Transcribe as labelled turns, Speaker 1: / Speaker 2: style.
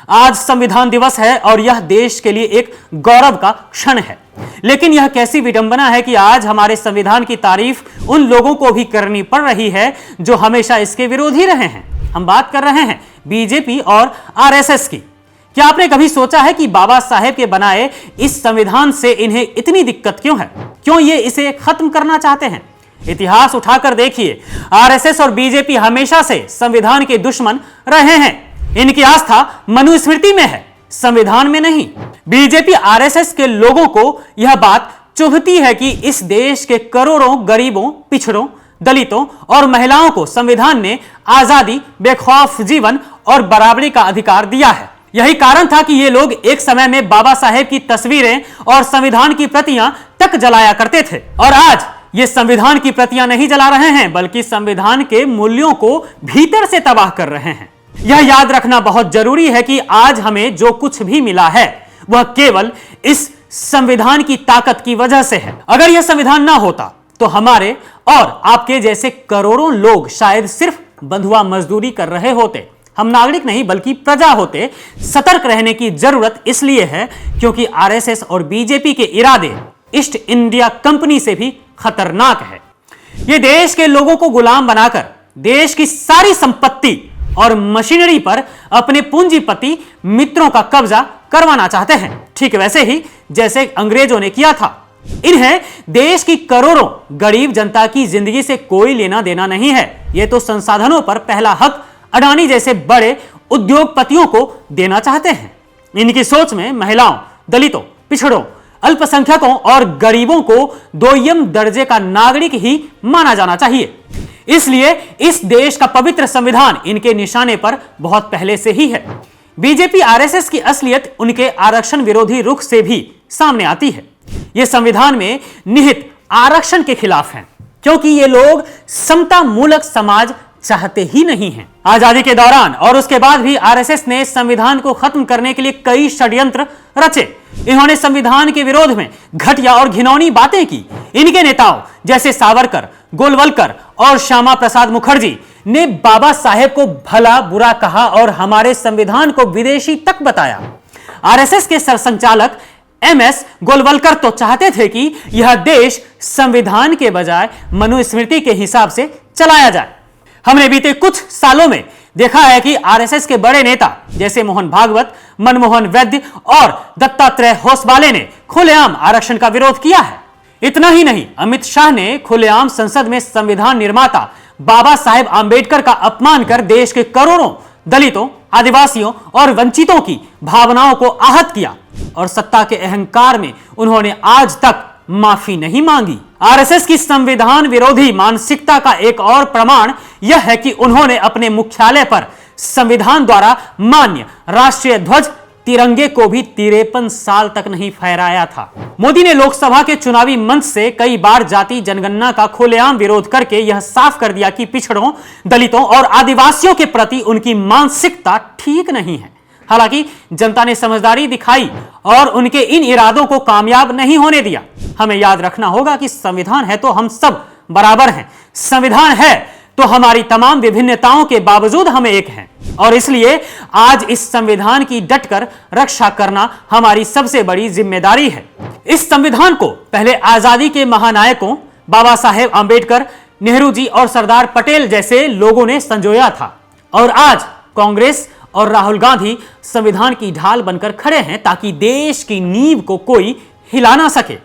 Speaker 1: आज संविधान दिवस है और यह देश के लिए एक गौरव का क्षण है। लेकिन यह कैसी विडंबना है कि आज हमारे संविधान की तारीफ उन लोगों को भी करनी पड़ रही है जो हमेशा इसके विरोधी रहे हैं। हम बात कर रहे हैं बीजेपी और आरएसएस की। क्या आपने कभी सोचा है कि बाबा साहेब के बनाए इस संविधान से इन्हें इतनी दिक्कत क्यों है? क्यों ये इसे खत्म करना चाहते हैं? इतिहास उठाकर देखिए, आरएसएस और बीजेपी हमेशा से संविधान के दुश्मन रहे हैं। इनकी आस्था मनुस्मृति में है, संविधान में नहीं। बीजेपी आरएसएस के लोगों को यह बात चुभती है कि इस देश के करोड़ों गरीबों, पिछड़ों, दलितों और महिलाओं को संविधान ने आजादी, बेखौफ जीवन और बराबरी का अधिकार दिया है। यही कारण था कि ये लोग एक समय में बाबा साहेब की तस्वीरें और संविधान की प्रतियां तक जलाया करते थे। और आज ये संविधान की प्रतियां नहीं जला रहे हैं, बल्कि संविधान के मूल्यों को भीतर से तबाह कर रहे हैं। यह याद रखना बहुत जरूरी है कि आज हमें जो कुछ भी मिला है वह केवल इस संविधान की ताकत की वजह से है। अगर यह संविधान ना होता तो हमारे और आपके जैसे करोड़ों लोग शायद सिर्फ बंधुआ मजदूरी कर रहे होते। हम नागरिक नहीं बल्कि प्रजा होते। सतर्क रहने की जरूरत इसलिए है क्योंकि आरएसएस और बीजेपी के इरादे ईस्ट इंडिया कंपनी से भी खतरनाक है। ये देश के लोगों को गुलाम बनाकर देश की सारी संपत्ति और मशीनरी पर अपने पूंजीपति मित्रों का कब्जा करवाना चाहते हैं, ठीक वैसे ही जैसे अंग्रेजों ने किया था। इन्हें देश की करोड़ों गरीब जनता की जिंदगी से कोई लेना देना नहीं है। ये तो संसाधनों पर पहला हक अडानी जैसे बड़े उद्योगपतियों को देना चाहते हैं। इनकी सोच में महिलाओं, दलितों, पिछड़ों, अल्पसंख्यकों और गरीबों को दोयम दर्जे का नागरिक ही माना जाना चाहिए। इसलिए इस देश का पवित्र संविधान इनके निशाने पर बहुत पहले से ही है। बीजेपी आरएसएस की असलियत उनके आरक्षण विरोधी रुख से भी सामने आती है। ये संविधान में निहित आरक्षण के खिलाफ हैं, क्योंकि ये लोग समता मूलक समाज चाहते ही नहीं हैं। आजादी के दौरान और उसके बाद भी आरएसएस ने संविधान को खत्म करने के लिए कई षड्यंत्र रचे। इन्होंने संविधान के विरोध में घटिया और घिनौनी बातें की। इनके नेताओं जैसे सावरकर, गोलवलकर और श्यामा प्रसाद मुखर्जी ने बाबा साहेब को भला बुरा कहा और हमारे संविधान को विदेशी तक बताया। आरएसएस के सरसंचालक एमएस गोलवलकर तो चाहते थे कि यह देश संविधान के बजाय मनुस्मृति के हिसाब से चलाया जाए। हमने बीते कुछ सालों में देखा है कि आरएसएस के बड़े नेता जैसे मोहन भागवत, मनमोहन वैद्य और दत्तात्रेय होसबाले ने खुलेआम आरक्षण का विरोध किया है। इतना ही नहीं, अमित शाह ने खुलेआम संसद में संविधान निर्माता बाबा साहेब आंबेडकर का अपमान कर देश के करोड़ों दलितों, आदिवासियों और वंचितों की भावनाओं को आहत किया और सत्ता के अहंकार में उन्होंने आज तक माफी नहीं मांगी। आरएसएस की संविधान विरोधी मानसिकता का एक और प्रमाण यह है कि उन्होंने अपने मुख्यालय पर संविधान द्वारा मान्य राष्ट्रीय ध्वज तिरंगे को भी 53 साल तक नहीं फहराया था। मोदी ने लोकसभा के चुनावी मंच से कई बार जाति जनगणना का खुलेआम विरोध करके यह साफ कर दिया कि पिछड़ों, दलितों और आदिवासियों के प्रति उनकी मानसिकता ठीक नहीं है। हालांकि जनता ने समझदारी दिखाई और उनके इन इरादों को कामयाब नहीं होने दिया। हमें याद रखना होगा कि संविधान है तो हम सब बराबर हैं। संविधान है तो हमारी तमाम विभिन्नताओं के बावजूद हम एक हैं और इसलिए आज इस संविधान की डटकर रक्षा करना हमारी सबसे बड़ी जिम्मेदारी है। इस संविधान को पहले आजादी के महानायकों बाबा साहेब आंबेडकर, नेहरू जी और सरदार पटेल जैसे लोगों ने संजोया था और आज कांग्रेस और राहुल गांधी संविधान की ढाल बनकर खड़े हैं ताकि देश की नींव को कोई हिला ना सके।